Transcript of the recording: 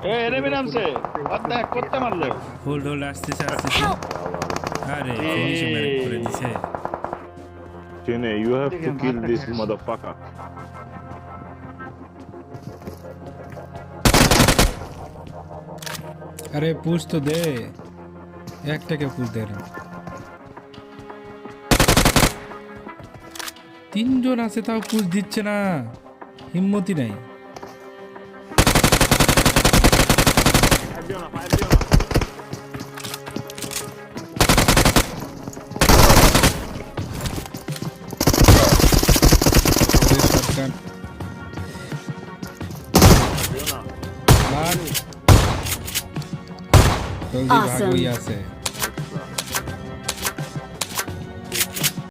এ enemy নামছে কথা করতে মারলো হোল্ড আসতেছে আরে ফিনিশিং মেরে করে দিছে Chene, you have to kill this motherfucker. আরে পুশ তো দে একটাকে পুশ দে না তিনজন আছে তাও পুশ দিচ্ছে না হিম্মতই নাই জলদি ভাগই আছে